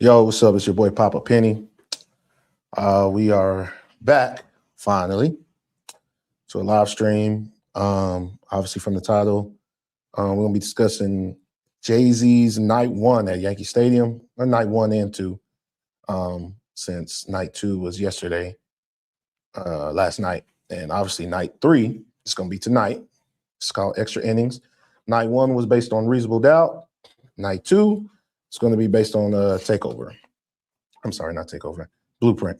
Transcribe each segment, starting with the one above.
Yo, what's up? It's your boy Papa Penny. We are back finally to a live stream. Obviously, from the title, we're gonna be discussing Jay Z's night one at Yankee Stadium, or night one and two, since night two was yesterday, last night, and obviously night three is gonna be tonight. It's called Extra Innings. Night one was based on Reasonable Doubt. Night two is going to be based on Takeover. I'm sorry, not Takeover. Blueprint.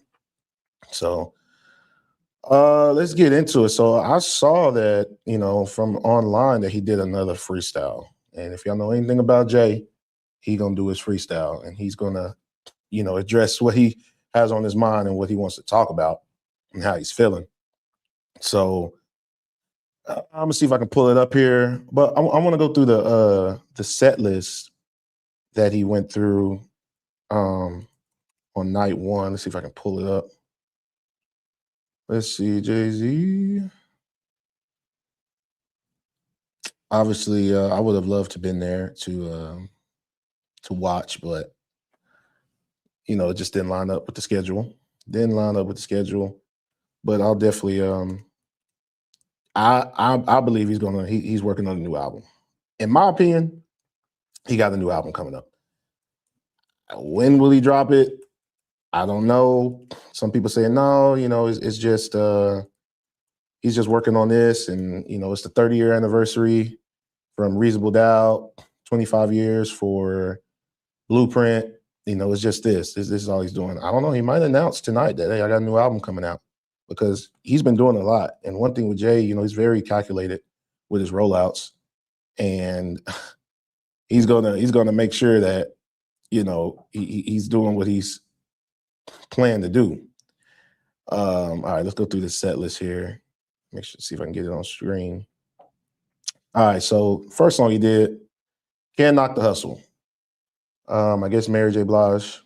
So let's get into it. So I saw that, from online that he did another freestyle. And if y'all know anything about Jay, he gonna do his freestyle and he's gonna, address what he has on his mind and what he wants to talk about and how he's feeling. So I'm gonna see if I can pull it up here. But I want to go through the set list that he went through on night one. Let's see if I can pull it up. Let's see, Jay-Z. Obviously, I would have loved to have been there to watch, but it just didn't line up with the schedule. But I'll definitely I believe he's working on a new album. In my opinion, he got a new album coming up. When will he drop it? I don't know. Some people say no, it's just he's just working on this, and it's the 30-year anniversary from Reasonable Doubt, 25 years for Blueprint. It's just this is all he's doing. I don't know. He might announce tonight that, hey, I got a new album coming out, because he's been doing a lot. And one thing with Jay, he's very calculated with his rollouts, and he's gonna make sure that he's doing what he's planned to do. All right, let's go through the set list here. Make sure, see if I can get it on screen. All right, so first song he did, Can't Knock the Hustle. I guess Mary J. Blige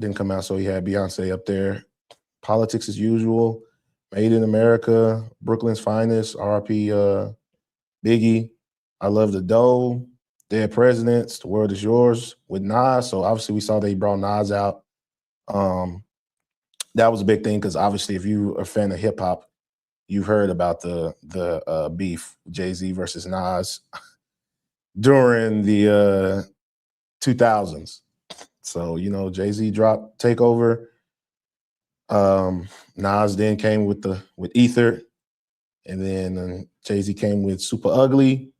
didn't come out, so he had Beyonce up there. Politics as Usual, Made in America, Brooklyn's Finest, R.I.P. Biggie, I Love the Dough, Dead Presidents, The World Is Yours with Nas. So obviously we saw that he brought Nas out. That was a big thing because obviously if you are a fan of hip hop, you've heard about the beef, Jay-Z versus Nas during the 2000s. So Jay-Z dropped Takeover. Nas then came with Ether, and then Jay-Z came with Super Ugly,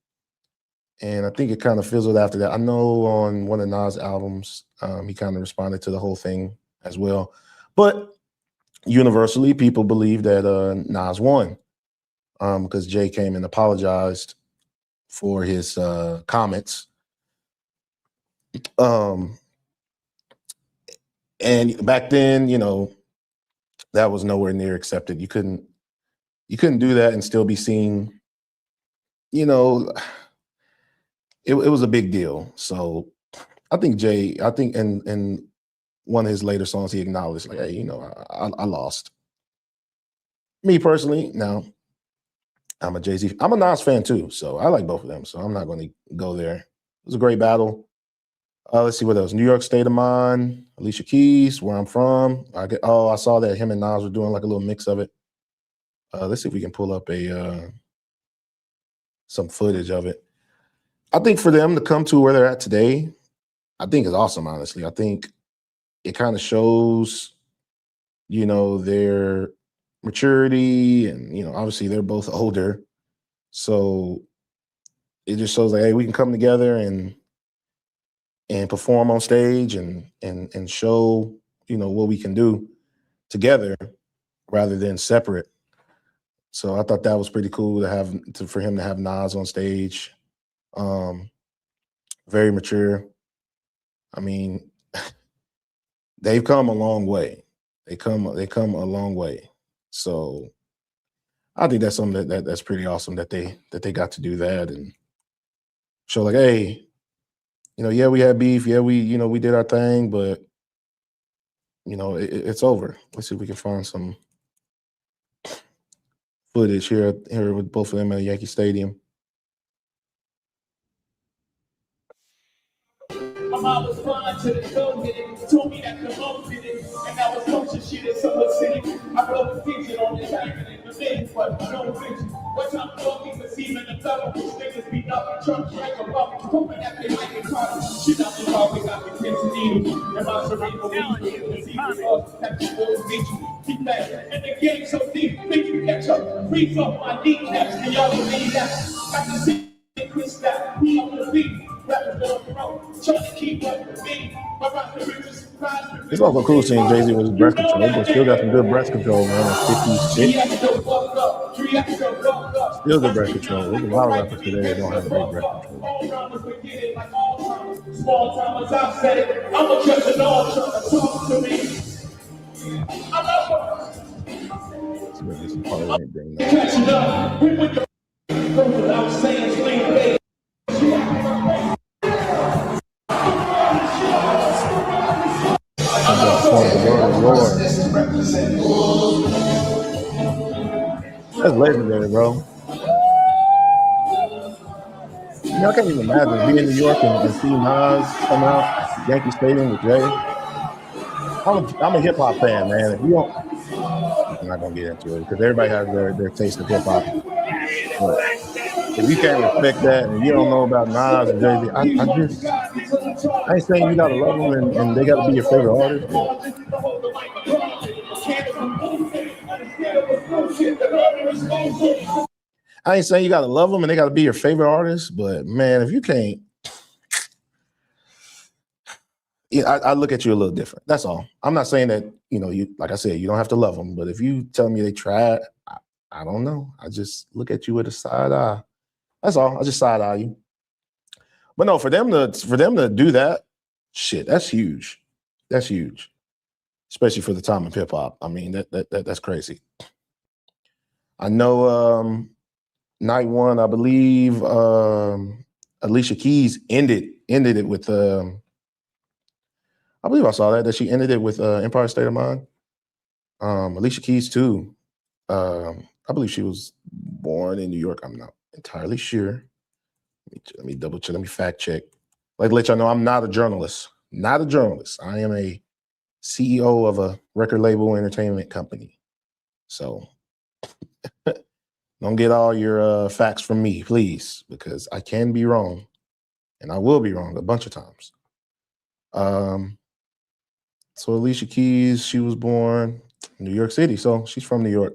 and I think it kind of fizzled after that. I know on one of Nas' albums, he kind of responded to the whole thing as well, but universally, people believe that Nas won because Jay came and apologized for his comments. And back then, that was nowhere near accepted. You couldn't do that and still be seen. It was a big deal. So I think Jay, in one of his later songs, he acknowledged, like, hey, I lost. Me personally, now I'm a Jay-Z. I'm a Nas fan too, so I like both of them. So I'm not going to go there. It was a great battle. Let's see what else. New York State of Mind, Alicia Keys, Where I'm From. I saw that him and Nas were doing like a little mix of it. Let's see if we can pull up some footage of it. I think for them to come to where they're at today, I think is awesome, honestly. I think it kind of shows, their maturity, and obviously they're both older. So it just shows like, hey, we can come together and perform on stage and show, what we can do together rather than separate. So I thought that was pretty cool for him to have Nas on stage. Very mature. I mean, they've come a long way. They come a long way. So I think that's something that's pretty awesome that they got to do that and show like, hey, yeah, we had beef. Yeah, we did our thing, but it's over. Let's see if we can find some footage here with both of them at Yankee Stadium. mom was fine to the go hit it. Told me that the mom did it. And I was coaching shit in Summer City. I broke the feature on the diamond in the day, but no vision. What time talking was even the double. Niggas beat up the truck, drank a bubble. Hoping that they like it car. Shit out the car, we got the kids needle. And my cerebral weed, keep that. And the game so deep, make you catch up. Freeze off my kneecaps, and y'all believe that. Got to see Chris that, he on the beat. Rappers on the road, trying to keep up with me. It's also cool seeing Jay-Z with his breath control, but still got some good breath control, man. At 56. Still good breath control. There's a lot of rappers today that don't have great breath control. Small time as I said it, I'm a just an all trying to talk to me. I love catching up. We went without saying sling baby. That's legendary, bro. You know, I can't even imagine being in New York and see Nas come out Yankee Stadium with Jay. I'm a hip hop fan, man. If you don't, I'm not gonna get into it because everybody has their taste of hip hop. If you can't respect that and you don't know about Nas and Jay-Z, I ain't saying you gotta love them and they gotta be your favorite artist. I ain't saying you gotta love them and they gotta be your favorite artist, but man, if you can't, yeah, I look at you a little different. That's all. I'm not saying that, you know, you, like I said, you don't have to love them, but if you tell me they tried, I don't know. I just look at you with a side eye. That's all. I just side eye you. But no, for them to do that, shit, that's huge. That's huge, especially for the time of hip hop. I mean, that's crazy. I know night one, I believe Alicia Keys ended it with I believe I saw that she ended it with Empire State of Mind. Alicia Keys too. I believe she was born in New York. I'm not entirely sure. Let me double check. Let me fact check. Like to let y'all know, I'm not a journalist. Not a journalist. I am a CEO of a record label entertainment company. So don't get all your facts from me, please, because I can be wrong, and I will be wrong a bunch of times. So Alicia Keys, she was born in New York City, so she's from New York.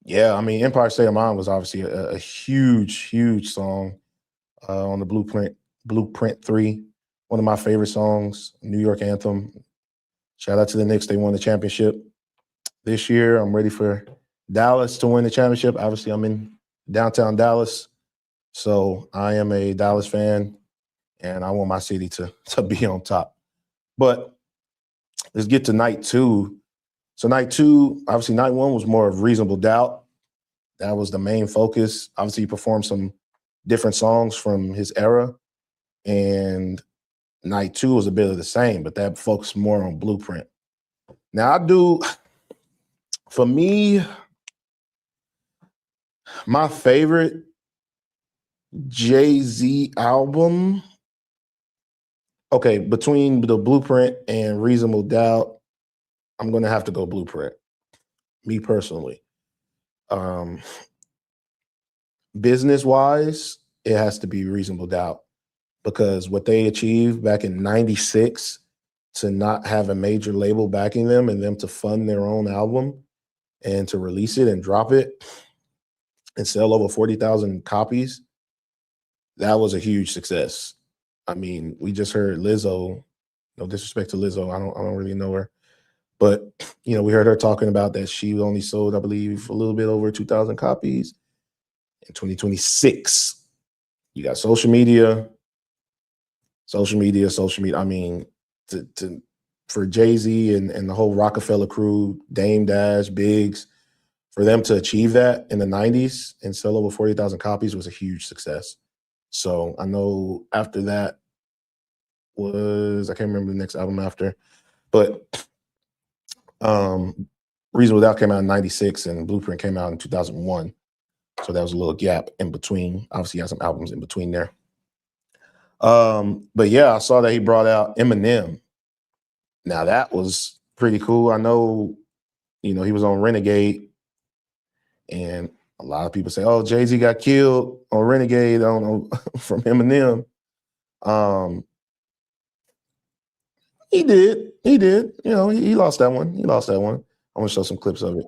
Yeah, I mean, Empire State of Mind was obviously a huge song on the Blueprint 3, one of my favorite songs, New York anthem. Shout out to the Knicks. They won the championship this year. I'm ready for Dallas to win the championship. Obviously, I'm in downtown Dallas, so I am a Dallas fan, and I want my city to be on top. But let's get to night two. So night two, obviously night one was more of Reasonable Doubt. That was the main focus. Obviously, he performed some different songs from his era. And night two was a bit of the same, but that focused more on Blueprint. Now for me, my favorite Jay-Z album, okay, between the Blueprint and Reasonable Doubt, I'm going to have to go Blueprint, me personally. Business-wise, it has to be Reasonable Doubt because what they achieved back in '96 to not have a major label backing them and them to fund their own album and to release it and drop it and sell over 40,000 copies, that was a huge success. I mean, we just heard Lizzo, no disrespect to Lizzo, I don't really know her, but you know, we heard her talking about that she only sold, I believe, a little bit over 2,000 copies in 2026. You got social media. I mean, for Jay-Z and the whole Rockefeller crew, Dame Dash, Biggs, for them to achieve that in the 90s and sell over 40,000 copies was a huge success. So I know after that was, I can't remember the next album after, but Reasonable Doubt came out in '96 and Blueprint came out in 2001. So that was a little gap in between. Obviously, you had some albums in between there. But yeah, I saw that he brought out Eminem. Now that was pretty cool. I know, he was on Renegade, and a lot of people say, "Oh, Jay-Z got killed on Renegade on from Eminem." He did. He did. He lost that one. He lost that one. I want to show some clips of it.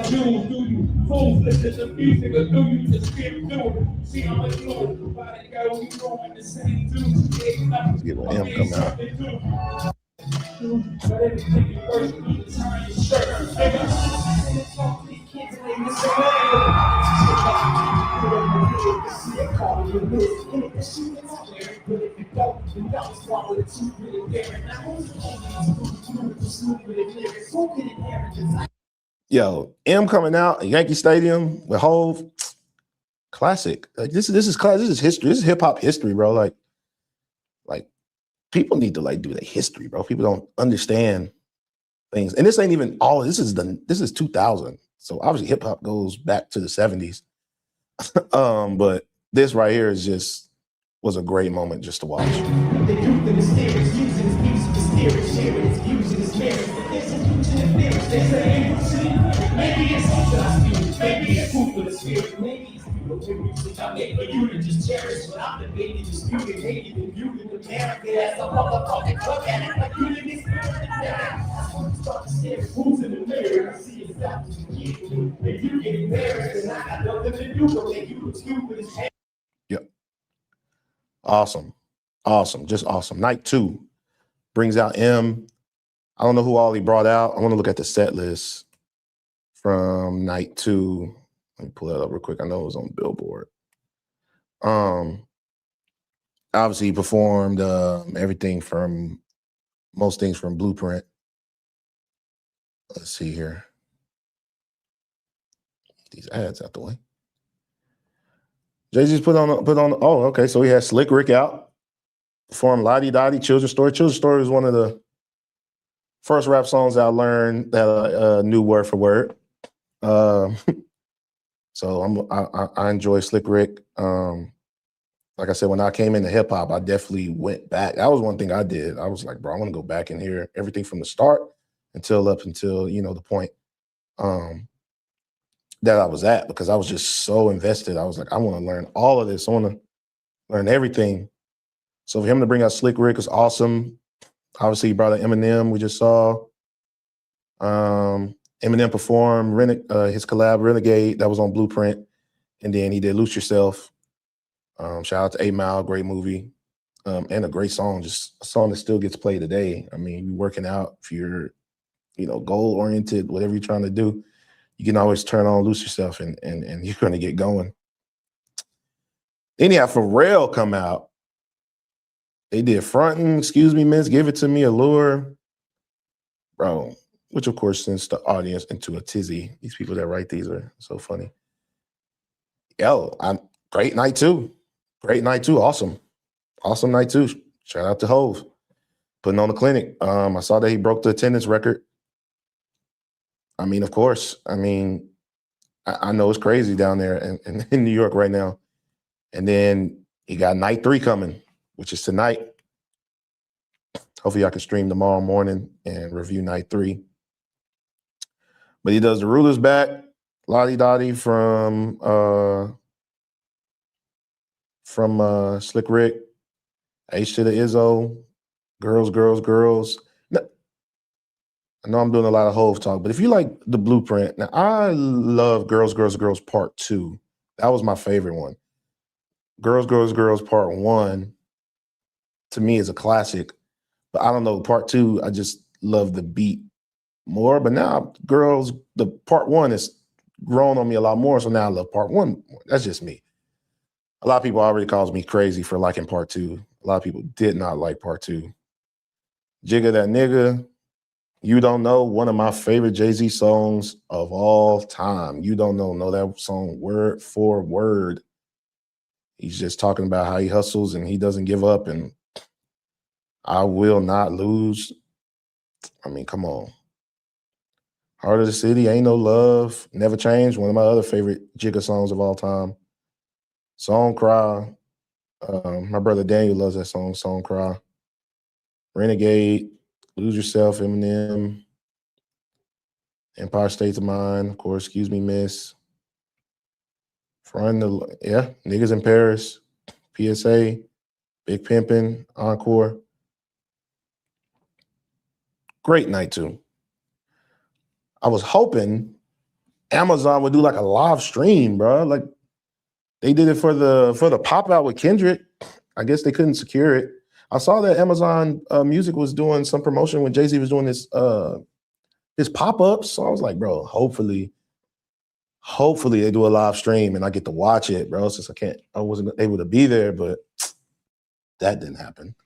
Do you fools listen to music or do you just skip through it? See how much more body go, we going the same dude. Let's get what M come out. But everything you work, you turn your shirt, Yo, M coming out at Yankee Stadium with Hove, classic. Like this is class. This is history. This is hip hop history, bro. Like people need to do the history, bro. People don't understand things, and this ain't even all. This is 2000. So obviously hip hop goes back to the 70s. But this right here was a great moment just to watch. the youth in the spirits, using his music to steer it, sharing his views and his merits. There's some future interference, there's an maybe it's something I feel, maybe it's food for the spirit, maybe it's beautiful music I make for you to just cherish. But I'm debating, disputing, hating, and viewing America as a motherfucking club and it's like you didn't experience it. Start to stare at who's in the mirror, I see exactly what you get to. If you get embarrassed, and I got nothing to do but make you look stupid as hell. Yep. Awesome. Just awesome. Night 2 brings out M. I don't know who all he brought out. I want to look at the set list from night 2. Let me pull that up real quick. I know it was on Billboard. Obviously he performed most things from Blueprint. Let's see here. Get these ads out the way. Jay-Z's put on. Oh, okay. So he had Slick Rick out. Performed Lottie Dottie, Children's Story. Children's Story was one of the first rap songs I learned that knew word for word. So I enjoy Slick Rick. Like I said, when I came into hip hop, I definitely went back. That was one thing I did. I was like, bro, I want to go back and hear everything from the start until the point that I was at, because I was just so invested. I was like, I want to learn all of this. I want to learn everything. So for him to bring out Slick Rick was awesome. Obviously, he brought out Eminem, we just saw. Eminem performed his collab Renegade, that was on Blueprint. And then he did Lose Yourself. Shout out to 8 Mile, great movie. And a great song, just a song that still gets played today. I mean, you're working out, if you're, goal-oriented, whatever you're trying to do, you can always turn on Lose Yourself and you're going to get going. Then you have Pharrell come out. They did Frontin', Excuse Me, Miss, Give It To Me, Allure. Bro, which of course sends the audience into a tizzy. These people that write these are so funny. Yo, great night too. Great night too. Awesome night too. Shout out to Hove putting on the clinic. I saw that he broke the attendance record. I mean, of course. I mean, I know it's crazy down there in New York right now. And then he got night 3 coming, which is tonight. Hopefully I can stream tomorrow morning and review night 3. But he does The Ruler's Back, Lottie Dottie from Slick Rick, H to the Izzo, Girls. Now, I know I'm doing a lot of Hove talk, but if you like the Blueprint, now I love Girls Part 2. That was my favorite one. Girls Part 1 to me is a classic, but I don't know, Part 2, I just love the beat more. But now the Part 1 has grown on me a lot more, so now I love Part 1 more. That's just me. A lot of people already calls me crazy for liking Part 2. A lot of people did not like Part 2. Jigga That Nigga, You Don't Know, one of my favorite Jay-Z songs of all time. You Don't Know that song word for word. He's just talking about how he hustles and he doesn't give up and I will not lose. I mean, come on. Heart of the City, Ain't No Love, Never Change, one of my other favorite Jigga songs of all time. Song Cry. My brother Daniel loves that song, Song Cry. Renegade, Lose Yourself, Eminem, Empire State of Mind, of course, Excuse Me, Miss. Niggas in Paris, PSA, Big Pimpin', Encore. Great night, too. I was hoping Amazon would do like a live stream, bro. Like they did it for the pop out with Kendrick. I guess they couldn't secure it. I saw that Amazon Music was doing some promotion when Jay-Z was doing his pop-ups. So I was like, bro, hopefully they do a live stream and I get to watch it, bro. Since I wasn't able to be there, but that didn't happen.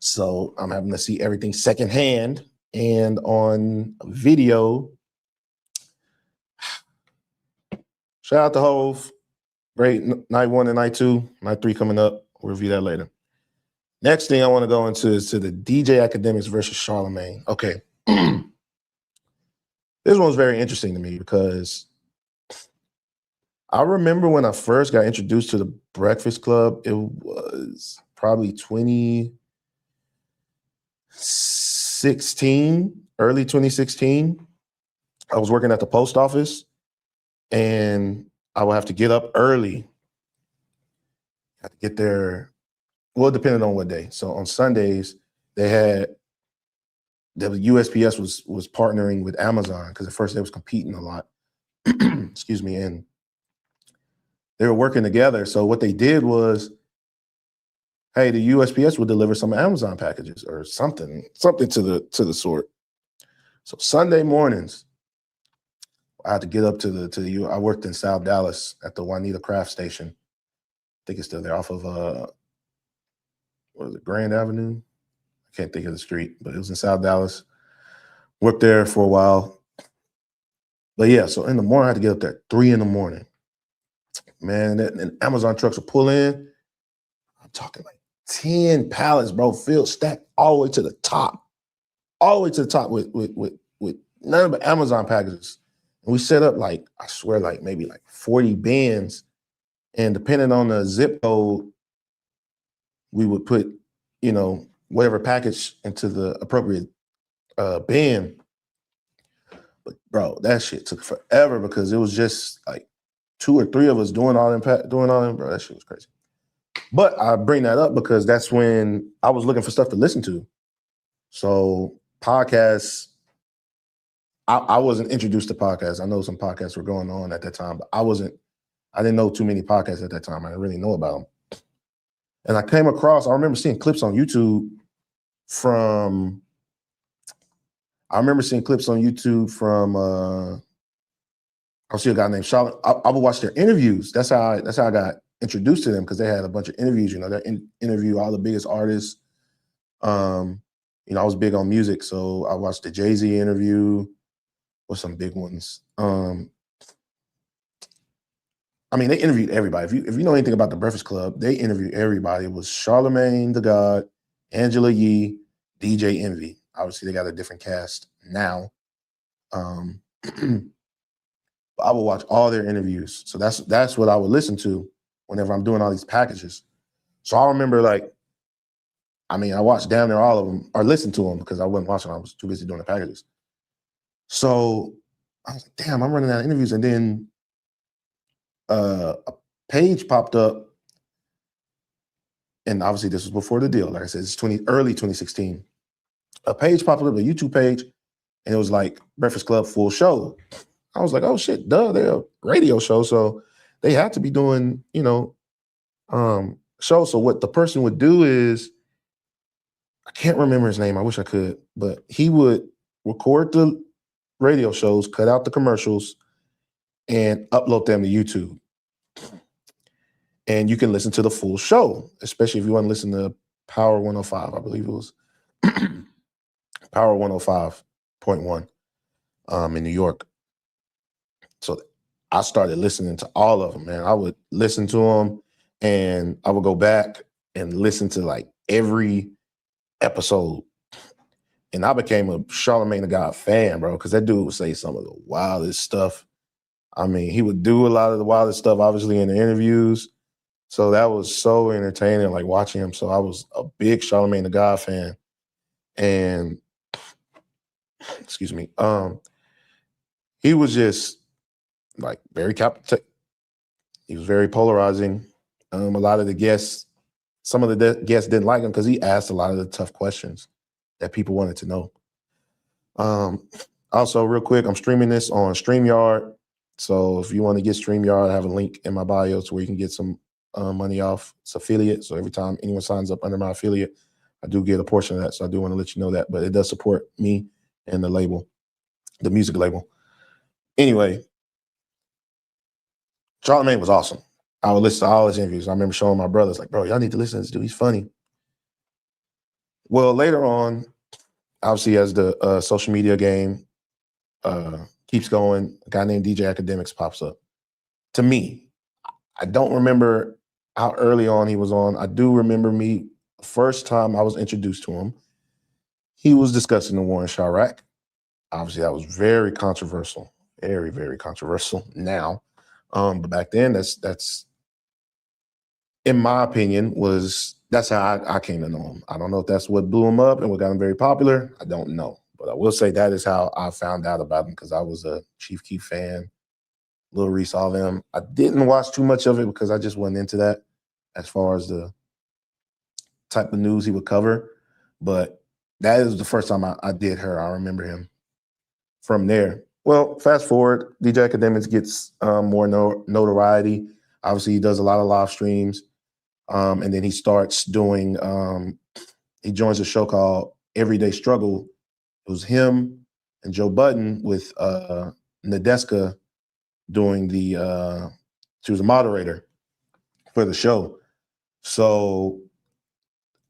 So I'm having to see everything secondhand and on video. Shout out to Hove. Great night 1 and night 2. Night 3 coming up. We'll review that later. Next thing I want to go into is to the DJ Akademiks versus Charlamagne. Okay. This one was very interesting to me because I remember when I first got introduced to the Breakfast Club, it was probably 2016, early 2016. I was working at the post office and I would have to get up early. I had to get there, well, depending on what day. So on Sundays, the USPS was partnering with Amazon because at first they was competing a lot. Excuse me, and they were working together. So what they did was, hey, the USPS would deliver some Amazon packages or something to the sort. So Sunday mornings, I had to get up to I worked in South Dallas at the Juanita Craft Station. I think it's still there off of what is it, Grand Avenue? I can't think of the street, but it was in South Dallas. Worked there for a while. But yeah, so in the morning, I had to get up there at 3 a.m. Man, and Amazon trucks will pull in. I'm talking like 10 pallets, bro, filled, stacked all the way to the top. All the way to the top with none but Amazon packages. And we set up like, I swear, like maybe like 40 bins. And depending on the zip code, we would put, whatever package into the appropriate bin. But bro, that shit took forever because it was just like 2 or 3 of us doing all them, bro. That shit was crazy. But I bring that up because that's when I was looking for stuff to listen to. So podcasts, I wasn't introduced to podcasts. I know some podcasts were going on at that time, but I didn't know too many podcasts at that time. I didn't really know about them. And I remember seeing clips on YouTube from I'll see a guy named Charlamagne. I would watch their interviews. That's how I got introduced to them because they had a bunch of interviews. They interview all the biggest artists. I was big on music, so I watched the Jay-Z interview with some big ones. They interviewed everybody. If you know anything about the Breakfast Club, they interviewed everybody. It was Charlamagne the God, Angela Yee, DJ Envy. Obviously, they got a different cast now. I would watch all their interviews. So that's what I would listen to whenever I'm doing all these packages. So I remember I watched damn near all of them or listened to them because I wasn't watching. I was too busy doing the packages. So I was like, damn, I'm running out of interviews. And then a page popped up. And obviously this was before the deal. Like I said, it's early 2016. A page popped up, a YouTube page, and it was like Breakfast Club full show. I was like, oh shit, duh, they're a radio show. So they had to be doing, shows. So what the person would do is, I can't remember his name. I wish I could, but he would record the radio shows, cut out the commercials, and upload them to YouTube. And you can listen to the full show, especially if you want to listen to Power 105, I believe it was. Power 105.1 in New York. So I started listening to all of them, man. I would listen to them and I would go back and listen to like every episode. And I became a Charlamagne the God fan, bro, because that dude would say some of the wildest stuff. I mean, he would do a lot of the wildest stuff, obviously, in the interviews. So that was so entertaining, like watching him. So I was a big Charlamagne the God fan. And excuse me, he was just like very he was very polarizing. A lot of the guests, some of the guests didn't like him because he asked a lot of the tough questions that people wanted to know. Also, real quick, I'm streaming this on StreamYard. So if you want to get StreamYard, I have a link in my bio to where you can get some money off. It's affiliate. So every time anyone signs up under my affiliate, I do get a portion of that. So I do want to let you know that. But it does support me and the label, the music label. Anyway, Charlamagne was awesome. I would listen to all his interviews. I remember showing my brothers, like, bro, y'all need to listen to this dude. He's funny. Well, later on, obviously, as the social media game keeps going, a guy named DJ Akademiks pops up. To me, I don't remember how early on he was on. I do remember the first time I was introduced to him, he was discussing the war in Iraq. Obviously, that was very controversial, very, very controversial now. But back then, that's in my opinion, that's how I came to know him. I don't know if that's what blew him up and what got him very popular. I don't know. But I will say that is how I found out about him, because I was a Chief Keef fan. Lil Reese, all them. I didn't watch too much of it because I just wasn't into that as far as the type of news he would cover. But that is the first time I did her. I remember him from there. Well, fast forward, DJ Akademiks gets more notoriety. Obviously, he does a lot of live streams. And then he starts doing, he joins a show called Everyday Struggle. It was him and Joe Budden with Nadeska doing she was a moderator for the show. So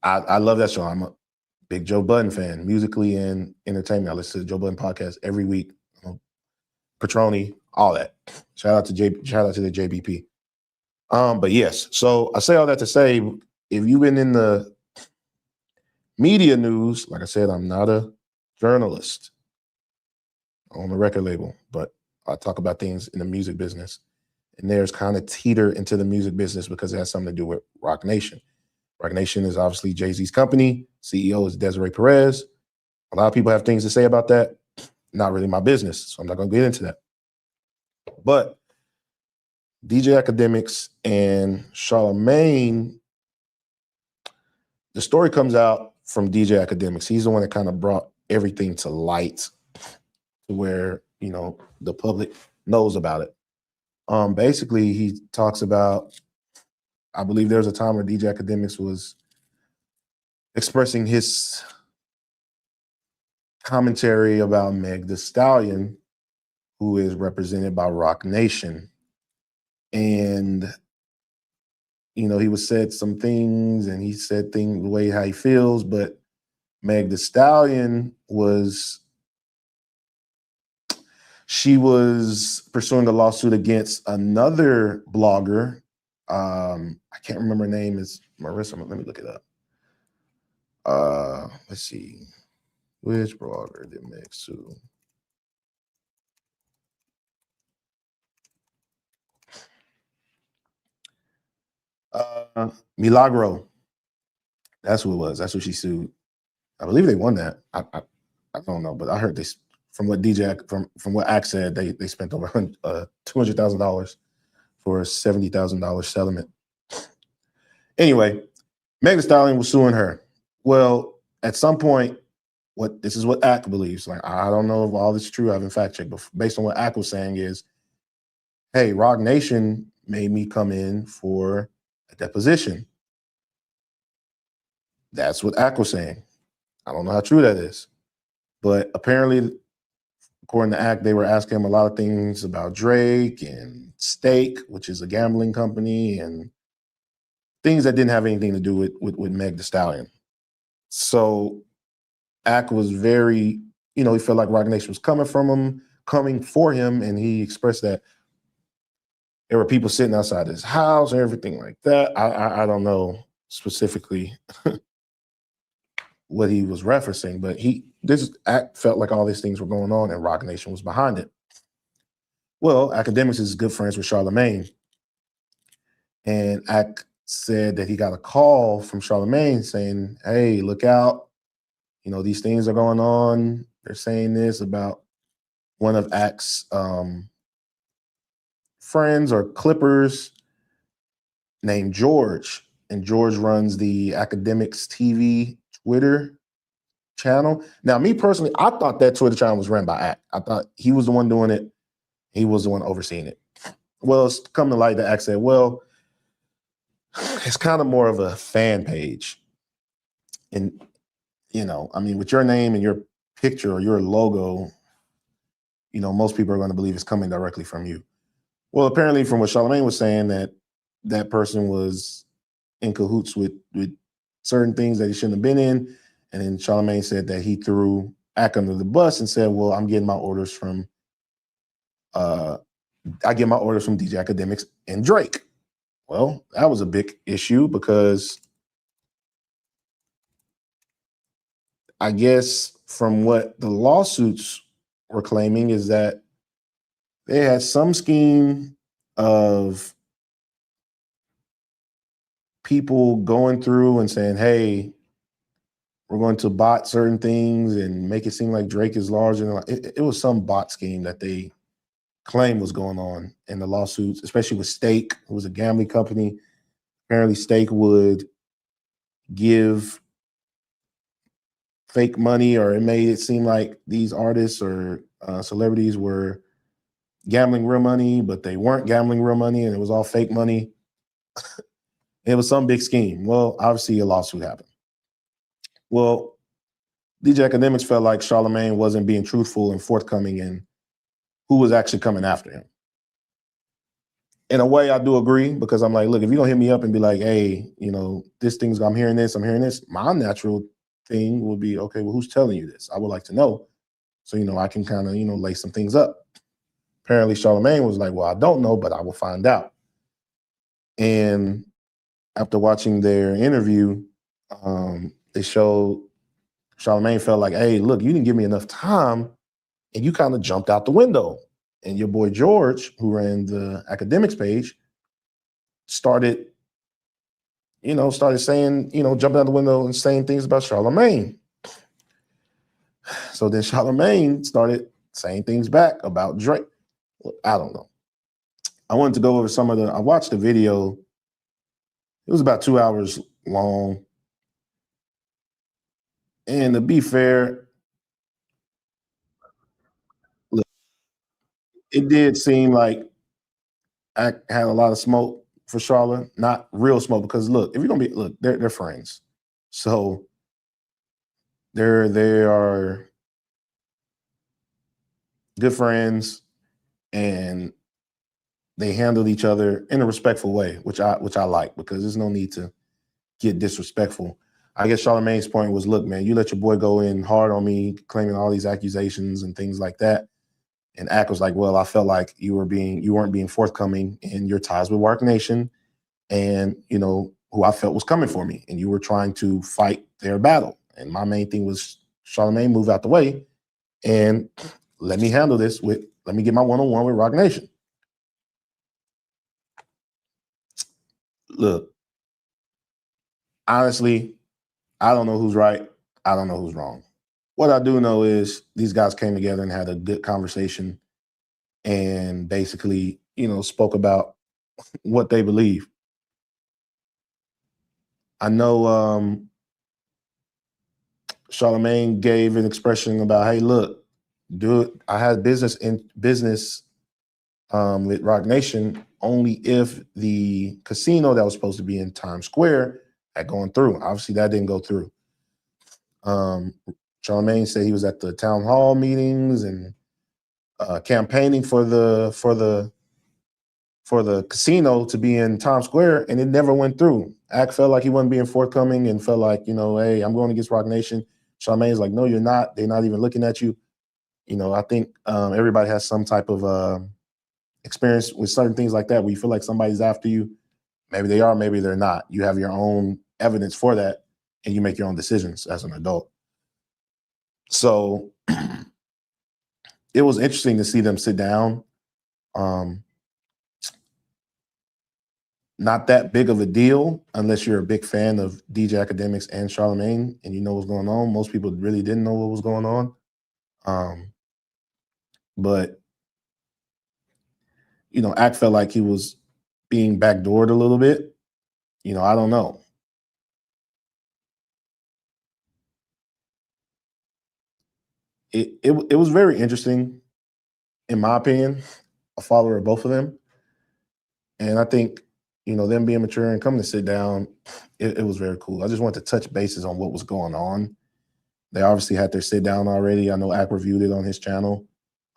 I love that show. I'm a big Joe Budden fan, musically and entertainment. I listen to the Joe Budden podcast every week. Petroni, all that. Shout out to the JBP. But yes, so I say all that to say, if you've been in the media news, like I said, I'm not a journalist on the record label, but I talk about things in the music business. And there's kind of teeter into the music business because it has something to do with Roc Nation. Roc Nation is obviously Jay-Z's company. CEO is Desiree Perez. A lot of people have things to say about that. Not really my business, so I'm not going to get into that. But DJ Akademiks and Charlamagne, the story comes out from DJ Akademiks. He's the one that kind of brought everything to light to where, the public knows about it. Basically, he talks about, I believe there was a time where DJ Akademiks was expressing his commentary about Meg Thee Stallion, who is represented by Roc Nation. And, he was said some things and he said things the way how he feels, but Meg Thee Stallion she was pursuing a lawsuit against another blogger. I can't remember her name. It's Marissa. Let me look it up. Let's see. Which blogger did Meg sue? Milagro. That's who it was. That's who she sued. I believe they won that. I don't know, but I heard this from what from what Ack said, they spent over $200,000 for a $70,000 settlement. Anyway, Meg Thee Stallion was suing her. Well, at some point, this is what Ack believes. Like, I don't know if all this is true. I haven't fact checked, but based on what Ack was saying is, hey, Roc Nation made me come in for a deposition. That's what Ack was saying. I don't know how true that is. But apparently, according to Ack, they were asking him a lot of things about Drake and Stake, which is a gambling company, and things that didn't have anything to do with Meg Thee Stallion. So Ack was very, he felt like Roc Nation was coming for him, and he expressed that there were people sitting outside his house and everything like that. I don't know specifically what he was referencing, but this act felt like all these things were going on and Roc Nation was behind it. Well, Akademiks is good friends with Charlamagne, and Ak said that he got a call from Charlamagne saying, "Hey, look out! These things are going on. They're saying this about one of Ak's friends or clippers named George, and George runs the Akademiks TV Twitter channel." Now, me personally, I thought that Twitter channel was ran by Ak. I thought he was the one doing it. He was the one overseeing it. Well, it's come to light that Ak said, well, it's kind of more of a fan page. And, with your name and your picture or your logo, most people are going to believe it's coming directly from you. Well, apparently from what Charlamagne was saying, that person was in cahoots with certain things that he shouldn't have been in. And then Charlamagne said that he threw Ak under the bus and said, well, I get my orders from DJ Akademiks and Drake. Well, that was a big issue because I guess from what the lawsuits were claiming is that they had some scheme of people going through and saying, hey, we're going to bot certain things and make it seem like Drake is larger than it was some bot scheme that they claim was going on in the lawsuits, especially with Stake, who was a gambling company. Apparently Stake would give fake money, or it made it seem like these artists or celebrities were gambling real money, but they weren't gambling real money and it was all fake money. It was some big scheme. Well, obviously a lawsuit happened. Well, DJ Akademiks felt like Charlamagne wasn't being truthful and forthcoming in who was actually coming after him. In a way, I do agree, because I'm like, look, if you don't hit me up and be like, hey, this thing's, I'm hearing this, my natural thing would be, okay, well, who's telling you this? I would like to know. So, I can kind of, lay some things up. Apparently Charlamagne was like, well, I don't know, but I will find out. And after watching their interview, they showed Charlamagne felt like, hey, look, you didn't give me enough time and you kind of jumped out the window. And your boy George, who ran the Akademiks page, started saying, jumping out the window and saying things about Charlamagne. So then Charlamagne started saying things back about Drake. Well, I don't know. I wanted to go over I watched the video. It was about 2 hours long. And to be fair, look, it did seem like I had a lot of smoke for Charlotte, not real smoke, because look, if you're gonna be, they're friends. So they are good friends and they handled each other in a respectful way, which I like, because there's no need to get disrespectful. I guess Charlamagne's point was, look, man, you let your boy go in hard on me, claiming all these accusations and things like that. And Ak was like, well, I felt like you weren't being forthcoming in your ties with Roc Nation and, who I felt was coming for me. And you were trying to fight their battle. And my main thing was, Charlamagne, move out the way and let me handle this let me get my one-on-one with Roc Nation. Look, honestly, I don't know who's right. I don't know who's wrong. What I do know is these guys came together and had a good conversation and basically, spoke about what they believe. I know Charlamagne gave an expression about, hey, look, dude, I had business with Roc Nation only if the casino that was supposed to be in Times Square had gone through. Obviously, that didn't go through. Charlamagne said he was at the town hall meetings and campaigning for the casino to be in Times Square, and it never went through. Ak felt like he wasn't being forthcoming and felt like, hey, I'm going against Roc Nation. Charlamagne's like, no, you're not. They're not even looking at you. I think everybody has some type of experience with certain things like that, where you feel like somebody's after you. Maybe they are, maybe they're not. You have your own evidence for that. and you make your own decisions as an adult. So it was interesting to see them sit down. Not that big of a deal unless you're a big fan of DJ Akademiks and Charlamagne and you know what's going on. Most people really didn't know what was going on. But, Ak felt like he was being backdoored a little bit. I don't know. It was very interesting, in my opinion, a follower of both of them. And I think, them being mature and coming to sit down, it was very cool. I just wanted to touch bases on what was going on. They obviously had their sit down already. I know Ak reviewed it on his channel.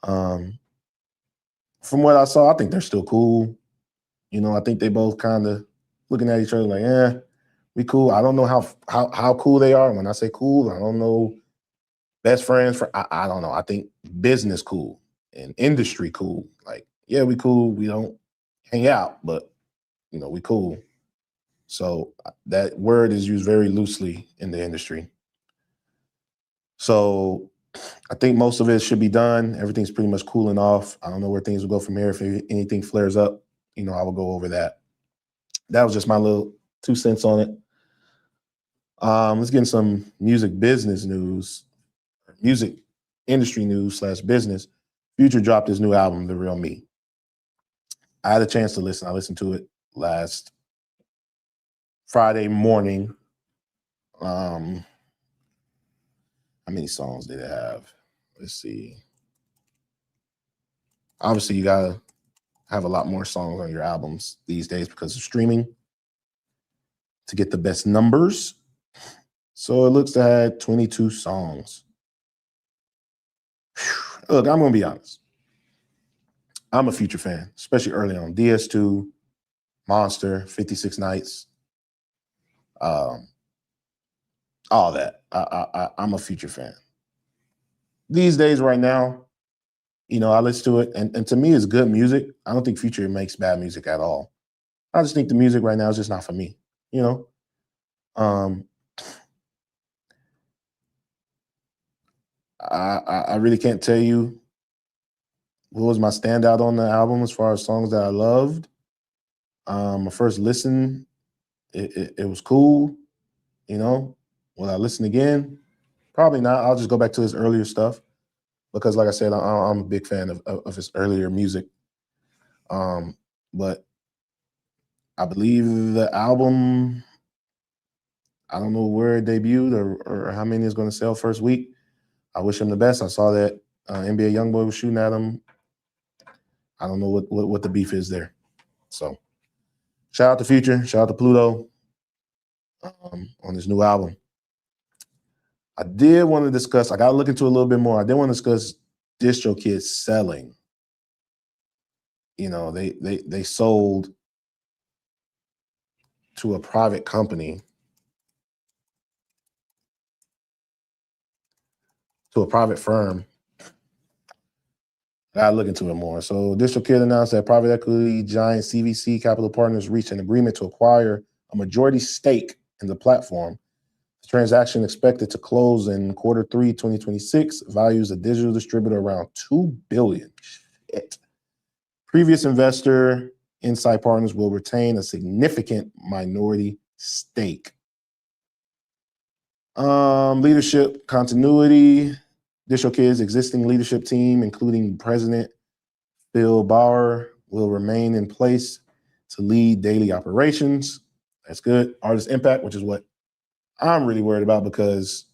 From what I saw, I think they're still cool. I think they both kind of looking at each other like, we cool. I don't know how cool they are. When I say cool, I don't know best friends. I don't know. I think business cool and industry cool. Like, yeah, we cool. We don't hang out, but we cool. So that word is used very loosely in the industry. So I think most of it should be done. Everything's pretty much cooling off. I don't know where things will go from here. If anything flares up, I will go over that. That was just my little 2 cents on it. Let's get into some music business news, music industry news / business. Future dropped his new album, The Real Me. I had a chance to listen. I listened to it last Friday morning. How many songs did it have? Let's see. Obviously, you gotta have a lot more songs on your albums these days because of streaming to get the best numbers. So it looks to have 22 songs. Look, I'm gonna be honest. I'm a Future fan, especially early on. DS2, Monster, 56 Nights, all that. I'm a Future fan. These days, right now, I listen to it, and to me, it's good music. I don't think Future makes bad music at all. I just think the music right now is just not for me. I really can't tell you what was my standout on the album as far as songs that I loved. My first listen, it was cool. Will I listen again? Probably not. I'll just go back to his earlier stuff because, like I said, I'm a big fan of his earlier music. But I believe the album, I don't know where it debuted or how many is going to sell first week. I wish him the best. I saw that NBA YoungBoy was shooting at him. I don't know what the beef is there. So shout out to Future. Shout out to Pluto on his new album. I did want to discuss, I got to look into it a little bit more. I did want to discuss DistroKid selling. They sold to a private company, to a private firm. I gotta look into it more. So DistroKid announced that private equity giant CVC Capital Partners reached an agreement to acquire a majority stake in the platform. The transaction expected to close in Q3 2026 values a digital distributor around $2 billion. Shit. Previous investor Insight Partners will retain a significant minority stake. Leadership continuity. DistroKid's existing leadership team, including President Phil Bauer, will remain in place to lead daily operations. That's good. Artist impact, which is what I'm really worried about because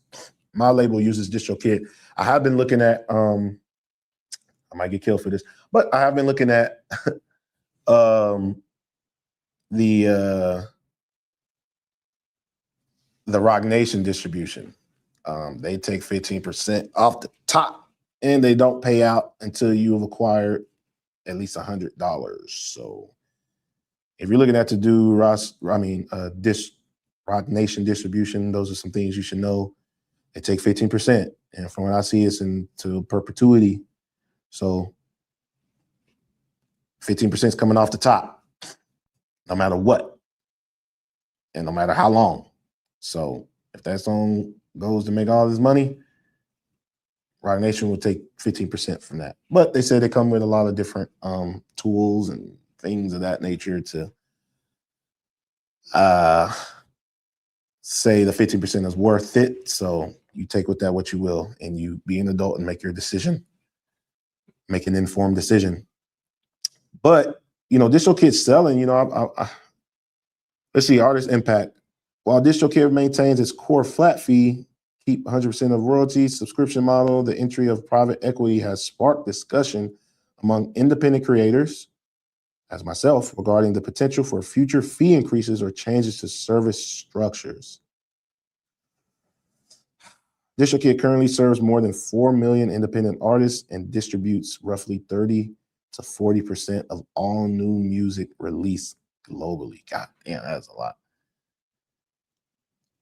my label uses DistroKid. I have been looking at, I might get killed for this, but I have been looking at the Rock Nation distribution. They take 15% off the top, and they don't pay out until you have acquired at least $100. So if you're looking at to do Rock Nation distribution, those are some things you should know. They take 15%, and from what I see, it's into perpetuity. So 15% is coming off the top, no matter what, and no matter how long. So If that song goes to make all this money, Rock Nation will take 15% from that. But they said they come with a lot of different tools and things of that nature to say the 15% is worth it. So you take with that what you will, and you be an adult and make your decision, make an informed decision. But, DistroKid's selling, let's see, artist impact. While DistroKid maintains its core flat fee, keep 100% of royalties, subscription model, the entry of private equity has sparked discussion among independent creators, as myself, regarding the potential for future fee increases or changes to service structures. DistroKid currently serves more than 4 million independent artists and distributes roughly 30 to 40% of all new music released globally. God damn, that's a lot.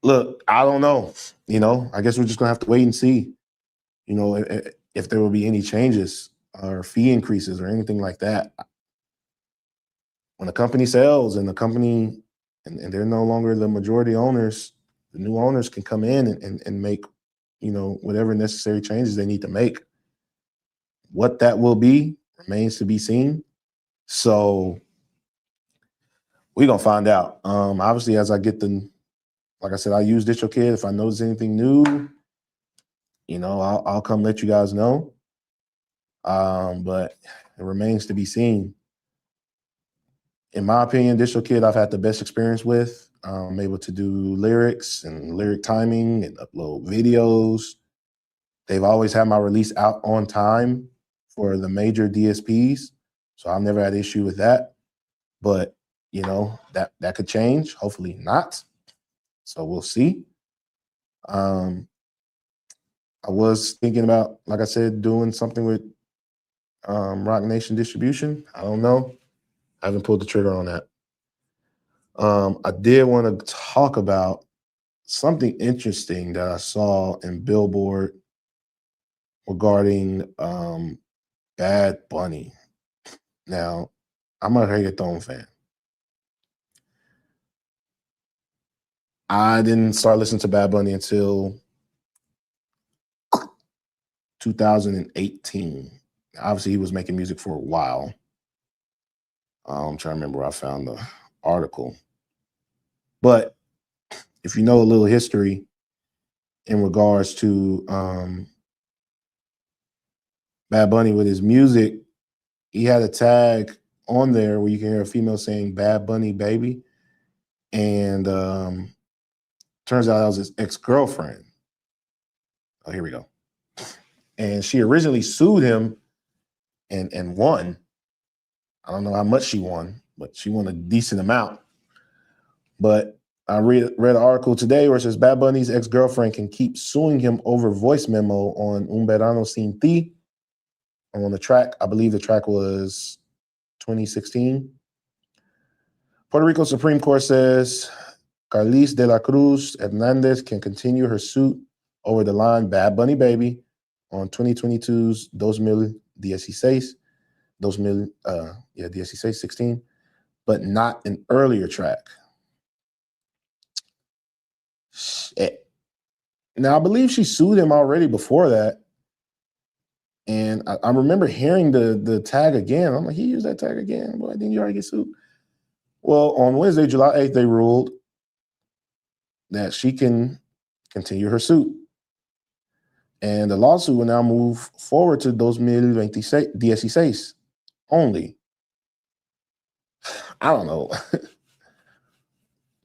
Look, I don't know. I guess we're just gonna have to wait and see. If there will be any changes or fee increases or anything like that. When a company sells and the company and they're no longer the majority owners, the new owners can come in and make, whatever necessary changes they need to make. What that will be remains to be seen. So we're gonna find out. Obviously, as I get like I said, I use DistroKid. If I notice anything new, I'll come let you guys know. But it remains to be seen. In my opinion, DistroKid I've had the best experience with. I'm able to do lyrics and lyric timing and upload videos. They've always had my release out on time for the major DSPs. So I've never had an issue with that. But, that could change. Hopefully not. So we'll see. I was thinking about, like I said, doing something with Rock Nation distribution. I don't know. I haven't pulled the trigger on that. I did want to talk about something interesting that I saw in Billboard regarding Bad Bunny. Now, I'm a reggaeton fan. I didn't start listening to Bad Bunny until 2018. Obviously, he was making music for a while. I'm trying to remember where I found the article. But if you know a little history in regards to Bad Bunny with his music, he had a tag on there where you can hear a female saying Bad Bunny baby. And turns out that was his ex-girlfriend. Oh, here we go. And she originally sued him and won. I don't know how much she won, but she won a decent amount. But I read an article today where it says Bad Bunny's ex-girlfriend can keep suing him over voice memo on Un Verano Sin Ti. On the track, I believe the track was 2016. Puerto Rico Supreme Court says Carlis de la Cruz Hernandez can continue her suit over the line Bad Bunny Baby on 2022's 16, but not an earlier track. Shit. Now, I believe she sued him already before that. And I remember hearing the tag again. I'm like, he used that tag again? Boy, didn't you already get sued? Well, on Wednesday, July 8th, they ruled that she can continue her suit. And the lawsuit will now move forward to 2026 only. I don't know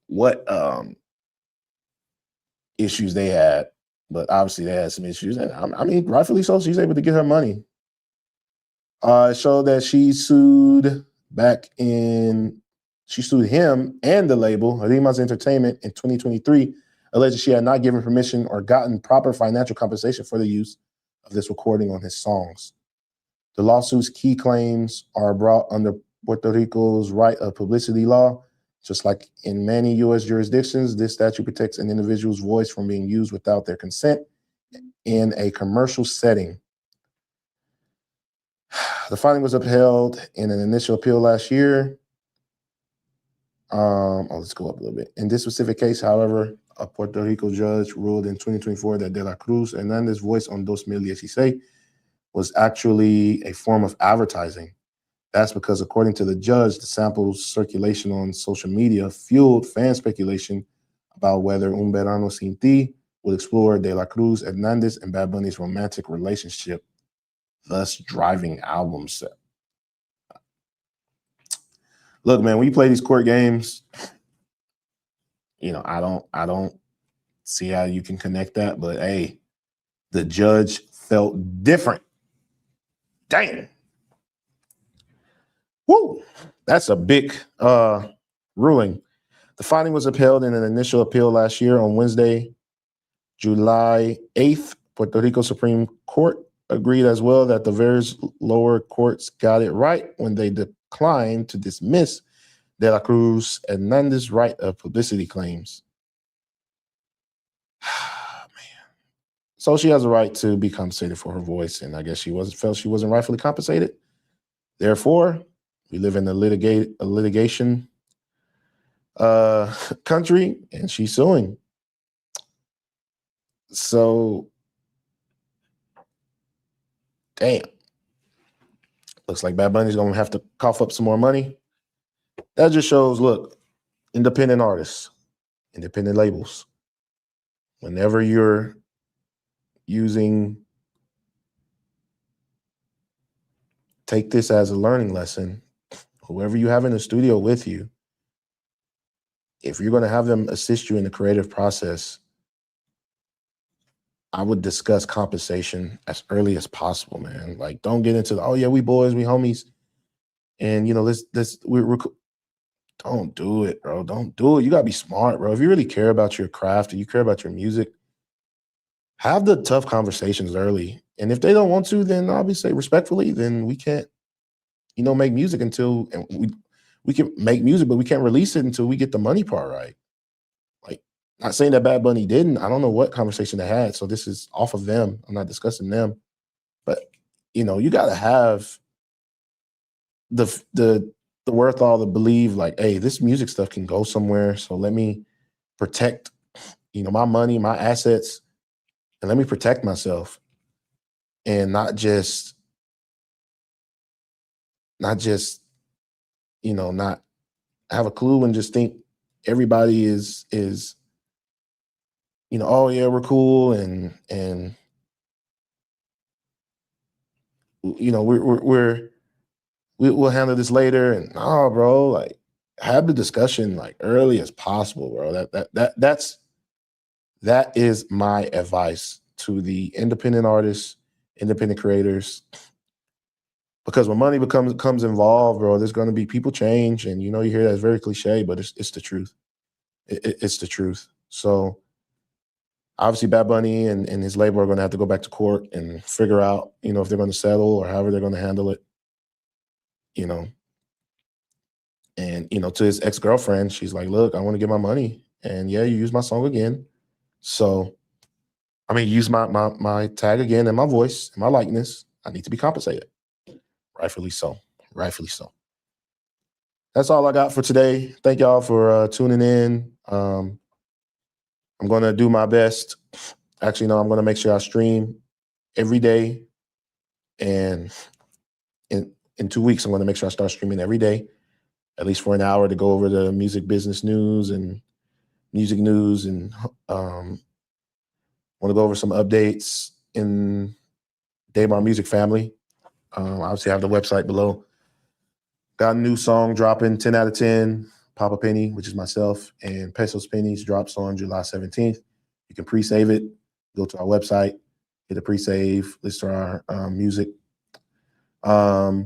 what issues they had, but obviously they had some issues. And I mean, rightfully so, she's able to get her money. It showed that she sued him and the label, Rimas Entertainment, in 2023, alleging she had not given permission or gotten proper financial compensation for the use of this recording on his songs. The lawsuit's key claims are brought under Puerto Rico's right of publicity law. Just like in many U.S. jurisdictions, this statute protects an individual's voice from being used without their consent in a commercial setting. The finding was upheld in an initial appeal last year. Let's go up a little bit. In this specific case, however, a Puerto Rico judge ruled in 2024 that De La Cruz Hernandez's voice on 2016 was actually a form of advertising. That's because, according to the judge, the sample's circulation on social media fueled fan speculation about whether Un Verano Sin Ti would explore De La Cruz Hernandez and Bad Bunny's romantic relationship, thus driving album sales. Look, man, when you play these court games, I don't see how you can connect that, but hey, the judge felt different. Dang. Woo! That's a big ruling. The finding was upheld in an initial appeal last year on Wednesday, July 8th. Puerto Rico Supreme Court agreed as well that the various lower courts got it right when they declined to dismiss De La Cruz Hernandez's right of publicity claims. Man. So she has a right to be compensated for her voice, and I guess she felt she wasn't rightfully compensated. Therefore, we live in a litigation country, and she's suing. So, damn. Looks like Bad Bunny's going to have to cough up some more money. That just shows, look, independent artists, independent labels. Whenever you're take this as a learning lesson. Whoever you have in the studio with you, if you're going to have them assist you in the creative process, I would discuss compensation as early as possible, man. Like, don't get into oh yeah, we boys, we homies, and we're don't do it, bro. Don't do it. You gotta be smart, bro. If you really care about your craft and you care about your music, have the tough conversations early. And if they don't want to, then obviously respectfully, then we can't, make music until we can make music, but we can't release it until we get the money part right. Like, not saying that Bad Bunny didn't. I don't know what conversation they had. So this is off of them. I'm not discussing them. But you gotta have the wherewithal to believe, like, hey, this music stuff can go somewhere. So let me protect, my money, my assets, and let me protect myself, and not just not have a clue and just think everybody is oh yeah, we're cool and we'll handle this later. And no, bro, like, have the discussion like early as possible, bro. That is my advice to the independent artists, independent creators. Because when money comes involved, bro, there's going to be people change, and you hear that, it's very cliche, but it's the truth. It's the truth. So obviously, Bad Bunny and his label are going to have to go back to court and figure out, if they're going to settle or however they're going to handle it. And to his ex-girlfriend, she's like, "Look, I want to get my money, and yeah, you use my song again, so use my tag again and my voice and my likeness. I need to be compensated." Rightfully so. Rightfully so. That's all I got for today. Thank y'all for tuning in. I'm going to do my best. Actually, no, I'm going to make sure I stream every day. And in 2 weeks, I'm going to make sure I start streaming every day, at least for an hour, to go over the music business news and music news. And want to go over some updates in Daymar Music Family. Obviously, I have the website below. Got a new song dropping, 10 out of 10, Papa Penny, which is myself, and Pesos Pennies drops on July 17th. You can pre-save it. Go to our website, hit a pre-save, listen to our music. Dropped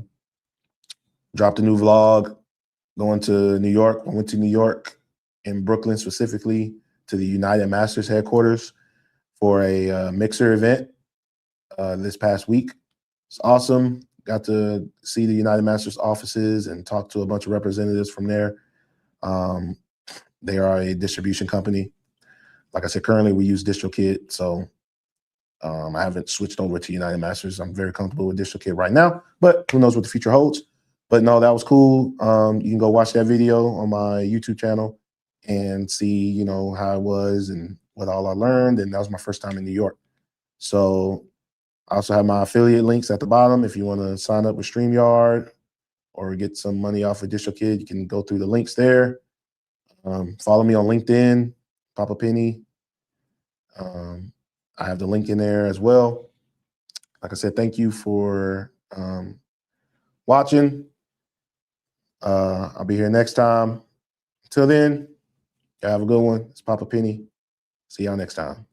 a new vlog going to New York. I went to New York and Brooklyn specifically to the United Masters headquarters for a mixer event this past week. It's awesome. Got to see the United Masters offices and talk to a bunch of representatives from there. They are a distribution company. Like I said, currently we use DistroKid, so I haven't switched over to United Masters. I'm very comfortable with DistroKid right now, but who knows what the future holds. But no, that was cool. You can go watch that video on my YouTube channel and see, you know, how it was and what all I learned. And that was my first time in New York. So I also have my affiliate links at the bottom. If you want to sign up with StreamYard or get some money off of DistroKid, you can go through the links there. Follow me on LinkedIn, Papa Penny. I have the link in there as well. Like I said, thank you for watching. I'll be here next time. Until then, y'all have a good one. It's Papa Penny. See y'all next time.